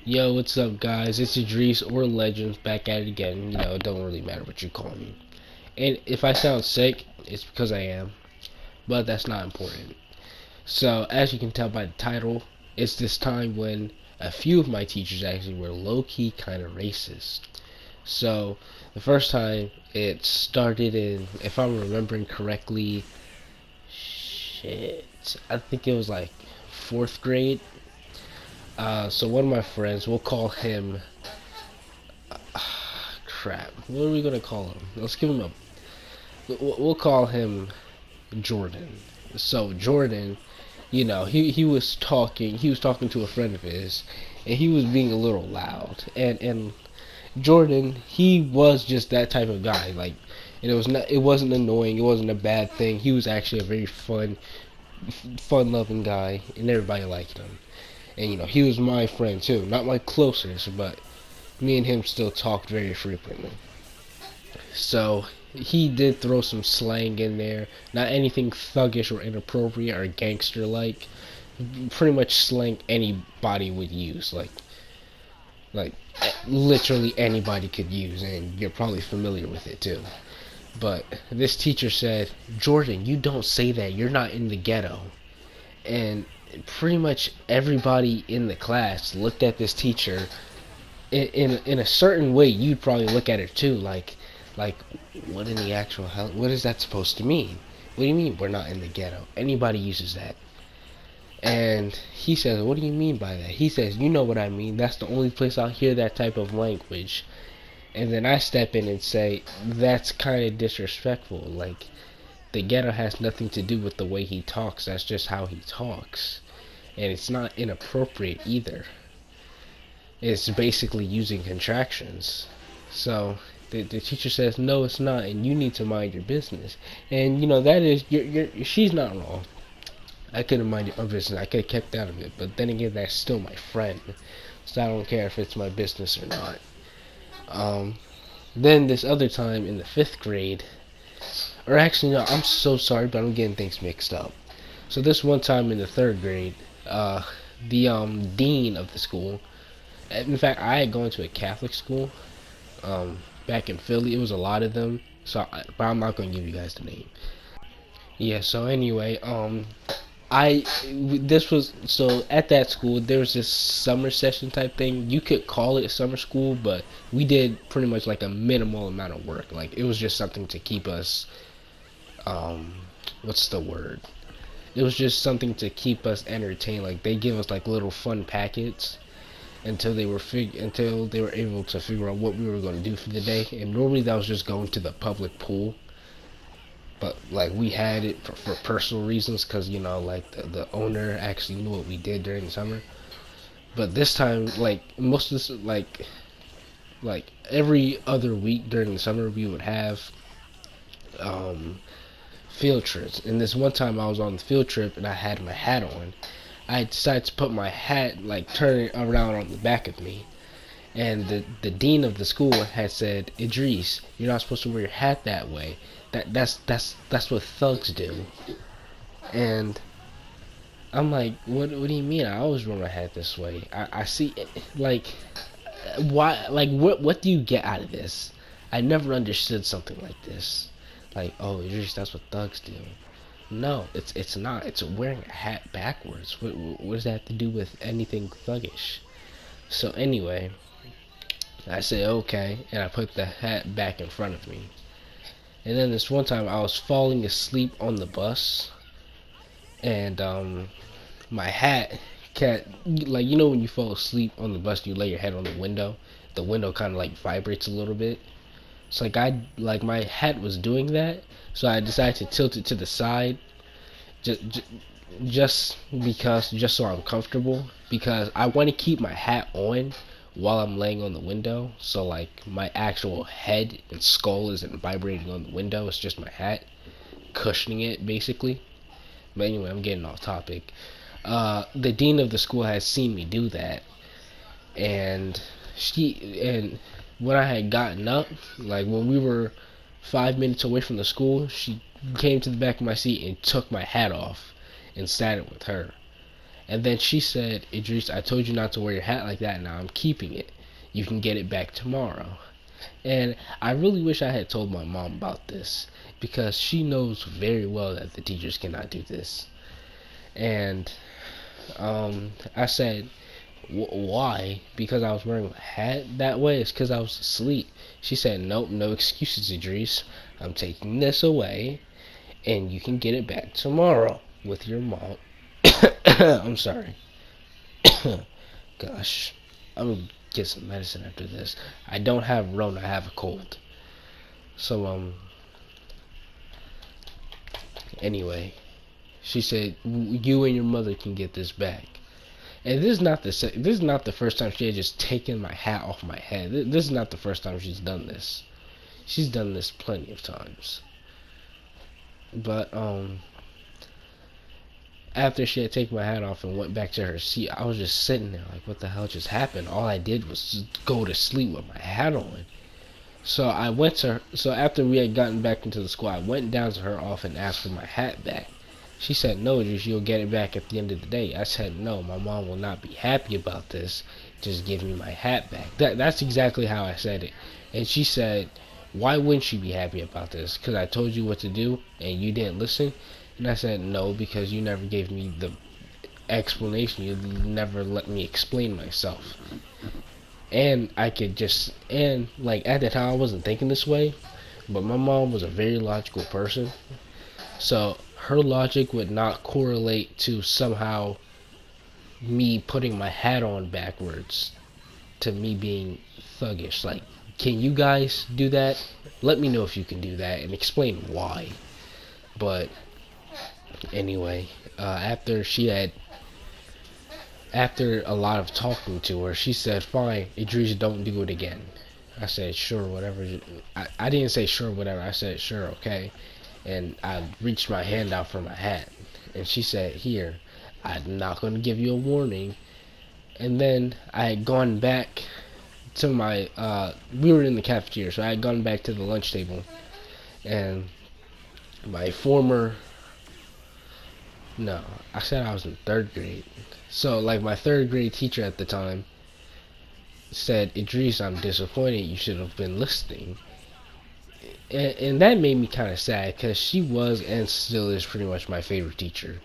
Yo, what's up, guys? It's Idris or Legends back at it again. It don't really matter what you call me. And if I sound sick, it's because I am, but that's not important. So, as you can tell by the title, it's this time when a few of my teachers actually were low-key kind of racist. So, the first time it started in, if I'm remembering correctly, I think it was like fourth grade. So one of my friends, we'll call him crap. What are we gonna call him? Let's give him a. We'll call him Jordan. So Jordan, he was talking. He was talking to a friend of his, and he was being a little loud. And Jordan, he was just that type of guy. Like, and it wasn't annoying. It wasn't a bad thing. He was actually a very fun-loving guy, and everybody liked him. And he was my friend too, not my closest, but me and him still talked very frequently. So he did throw some slang in there, not anything thuggish or inappropriate or gangster like. Pretty much slang anybody would use, like literally anybody could use, and you're probably familiar with it too. But this teacher said, "Jordan, you don't say that. You're not in the ghetto." And pretty much everybody in the class looked at this teacher in a certain way. You'd probably look at it too, like what in the actual hell, what is that supposed to mean? What do you mean we're not in the ghetto? Anybody uses that. And he says, what do you mean by that? He says, you know what I mean, that's the only place I'll hear that type of language. And then I step in and say, that's kind of disrespectful. Like, the ghetto has nothing to do with the way he talks, that's just how he talks. And it's not inappropriate either. It's basically using contractions. So the teacher says, no, it's not, and you need to mind your business. And that is, she's not wrong. I could have minded my business. I could have kept out of it. But then again, that's still my friend, so I don't care if it's my business or not. Then this other time in the fifth grade, or actually no, I'm so sorry, but I'm getting things mixed up. So this one time in the third grade, the dean of the school. In fact, I had gone to a Catholic school back in Philly. It was a lot of them, but I'm not going to give you guys the name. Yeah. So anyway, this was so at that school there was this summer session type thing. You could call it summer school, but we did pretty much like a minimal amount of work. Like, it was just something to keep us, what's the word? It was just something to keep us entertained. Like, they give us like little fun packets until they were able to figure out what we were going to do for the day. And normally that was just going to the public pool, but like we had it for personal reasons, because like the owner actually knew what we did during the summer. But this time, like most of this, like every other week during the summer, we would have field trips. And this one time I was on the field trip and I had my hat on. I decided to put my hat, like, turn it around on the back of me. And the dean of the school had said, Idris, you're not supposed to wear your hat that way. That's what thugs do. And I'm like, what do you mean? I always wear my hat this way. I see it, like, why, like, what do you get out of this? I never understood something like this. Like, oh, Idris, that's what thugs do. No, it's not. It's wearing a hat backwards. What does that have to do with anything thuggish? So anyway, I said okay, and I put the hat back in front of me. And then this one time I was falling asleep on the bus, and my hat can't, like, when you fall asleep on the bus, you lay your head on the window kind of like vibrates a little bit. So like my hat was doing that, so I decided to tilt it to the side, just so I'm comfortable, because I want to keep my hat on while I'm laying on the window. So like my actual head and skull isn't vibrating on the window. It's just my hat cushioning it basically. But anyway, I'm getting off topic. The dean of the school had seen me do that, and when I had gotten up, like when we were 5 minutes away from the school, she came to the back of my seat and took my hat off and sat it with her. And then she said, Idris, I told you not to wear your hat like that, now I'm keeping it. You can get it back tomorrow. And I really wish I had told my mom about this, because she knows very well that the teachers cannot do this. And I said, why? Because I was wearing my hat that way? It's because I was asleep. She said, nope, no excuses, Idris. I'm taking this away, and you can get it back tomorrow with your mom. I'm sorry. Gosh. I'm gonna get some medicine after this. I don't have Rona, I have a cold. So, anyway. She said, you and your mother can get this back. And this is not the first time she had just taken my hat off my head. This is not the first time she's done this. She's done this plenty of times. But after she had taken my hat off and went back to her seat, I was just sitting there like, what the hell just happened? All I did was just go to sleep with my hat on. So I went to her. So after we had gotten back into the school, I went down to her office and asked for my hat back. She said, no, you'll get it back at the end of the day. I said, no, my mom will not be happy about this. Just give me my hat back. That's exactly how I said it. And she said, why wouldn't she be happy about this? Because I told you what to do and you didn't listen? And I said, no, because you never gave me the explanation. You never let me explain myself. And like at the time I wasn't thinking this way, but my mom was a very logical person. So her logic would not correlate to somehow me putting my hat on backwards to me being thuggish. Like, can you guys do that? Let me know if you can do that and explain why. But anyway, after a lot of talking to her, she said, fine, Idris, don't do it again. I said, sure, whatever. I didn't say sure, whatever. I said, sure, okay. And I reached my hand out for my hat. And she said, here, I'm not going to give you a warning. And then I had gone back to my, we were in the cafeteria, so I had gone back to the lunch table. And my I said I was in 3rd grade. So, like, my 3rd grade teacher at the time said, Idris, I'm disappointed, you should have been listening. And that made me kind of sad, because she was and still is pretty much my favorite teacher.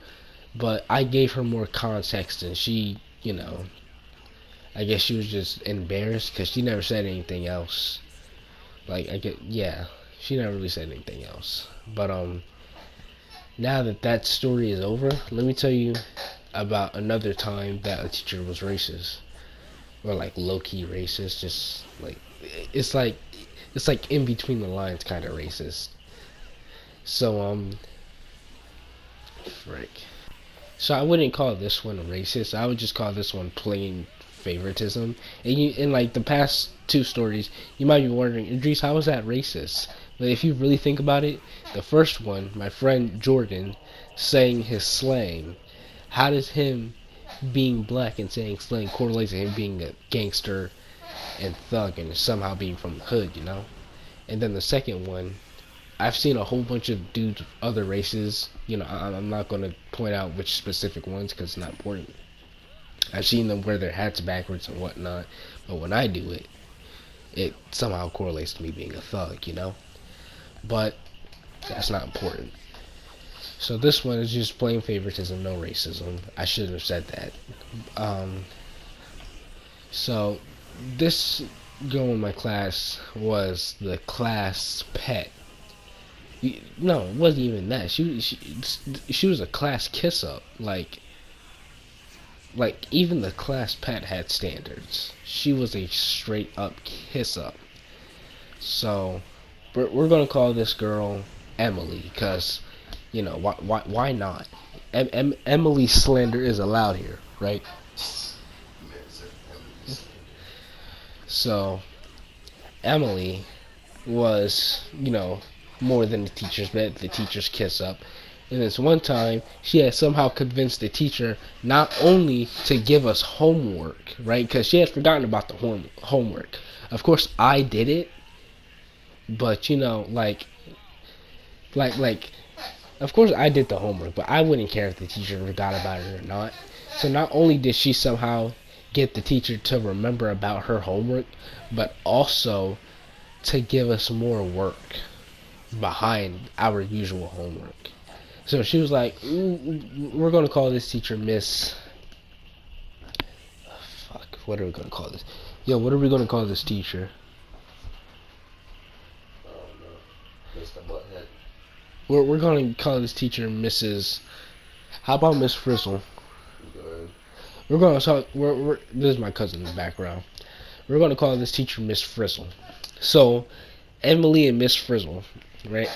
But I gave her more context, and she, I guess she was just embarrassed, because she never said anything else. She never really said anything else. But, now that story is over, let me tell you about another time that a teacher was racist. Or, like, low-key racist, just, like, it's like in between the lines kind of racist. So, frick. So I wouldn't call this one racist. I would just call this one plain favoritism. And in like the past 2 stories, you might be wondering, Idris, how is that racist? But if you really think about it, the first one, my friend Jordan saying his slang, how does him being black and saying slang correlate to him being a gangster and thug and somehow being from the hood, And then the second one, I've seen a whole bunch of dudes of other races. I'm not going to point out which specific ones because it's not important. I've seen them wear their hats backwards and whatnot. But when I do it, it somehow correlates to me being a thug, But that's not important. So this one is just plain favoritism, no racism. I shouldn't have said that. So this girl in my class was the class pet. No, it wasn't even that. She was a class kiss up. Like even the class pet had standards. She was a straight up kiss up. So we're gonna call this girl Emily, because why not? Emily slander is allowed here, right? So Emily was, more than the teacher's pet, the teacher's kiss up. And this one time, she had somehow convinced the teacher not only to give us homework, right? Because she had forgotten about the homework. Of course, I did it, but of course I did the homework, but I wouldn't care if the teacher forgot about it or not. So not only did she somehow get the teacher to remember about her homework, but also to give us more work behind our usual homework. So she was like, we're going to call this teacher Miss... Fuck, what are we going to call this? Yo, what are we going to call this teacher? Mr. Butthead. We're going to call this teacher Mrs. How about Miss Frizzle? Good. We're going to talk... this is my cousin's background. We're going to call this teacher Miss Frizzle. So, Emily and Miss Frizzle, right?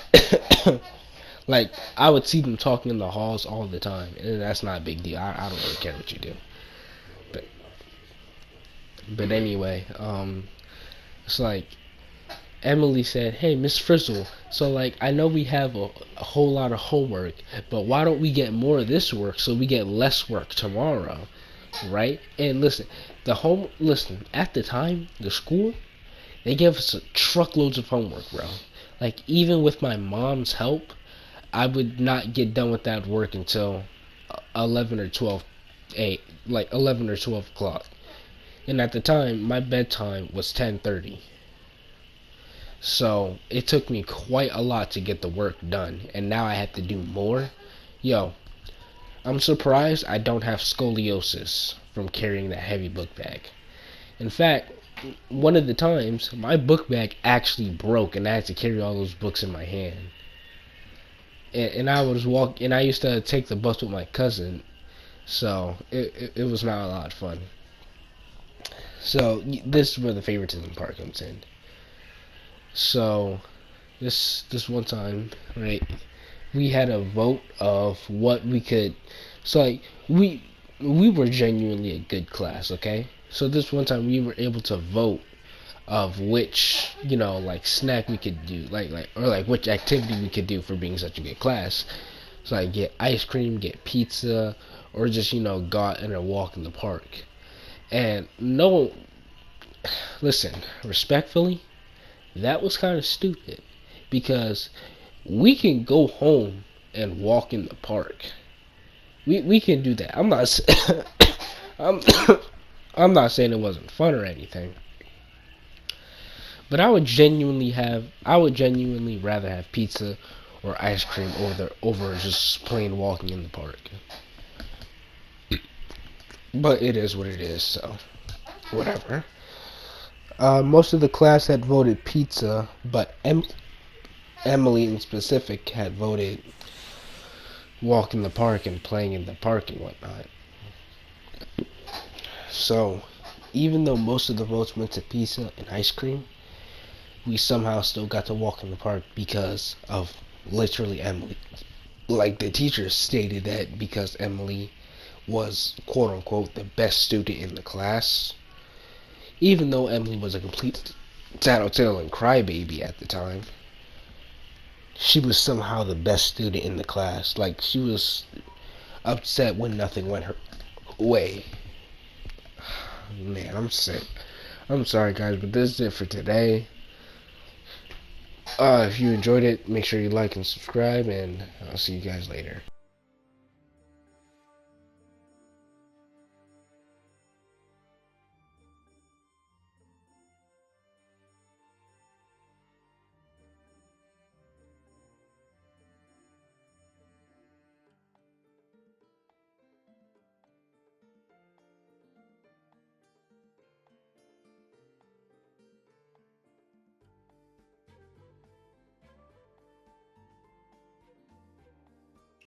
Like, I would see them talking in the halls all the time, and that's not a big deal. I don't really care what you do. But anyway, it's like, Emily said, hey, Miss Frizzle, so like, I know we have a whole lot of homework, but why don't we get more of this work so we get less work tomorrow, right? And listen, at the time, the school, they gave us truckloads of homework, bro. Like, even with my mom's help, I would not get done with that work until 11 or 12, 11 or 12 o'clock. And at the time, my bedtime was 10:30. So, it took me quite a lot to get the work done. And now I have to do more. Yo, I'm surprised I don't have scoliosis from carrying that heavy book bag. In fact, one of the times, my book bag actually broke and I had to carry all those books in my hand. And I used to take the bus with my cousin, so it was not a lot of fun. So this is where the favoritism part comes in. So this one time, right, we had a vote of what we could. So like we were genuinely a good class, okay? So this one time we were able to vote of which, like snack we could do, or which activity we could do for being such a good class. So like get ice cream, get pizza, or just, go out and a walk in the park. And no, listen, respectfully, that was kind of stupid because we can go home and walk in the park. We can do that. I'm not I'm not saying it wasn't fun or anything. But I would genuinely rather have pizza or ice cream over just plain walking in the park. But it is what it is, so whatever. Most of the class had voted pizza, but Emily in specific had voted walk in the park and playing in the park and whatnot. So, even though most of the votes went to pizza and ice cream, we somehow still got to walk in the park because of literally Emily. Like, the teacher stated that because Emily was, quote unquote, the best student in the class, even though Emily was a complete tattletale and crybaby at the time, she was somehow the best student in the class. Like, she was upset when nothing went her way. Man, I'm sick. I'm sorry, guys, but this is it for today. If you enjoyed it, make sure you like and subscribe, and I'll see you guys later.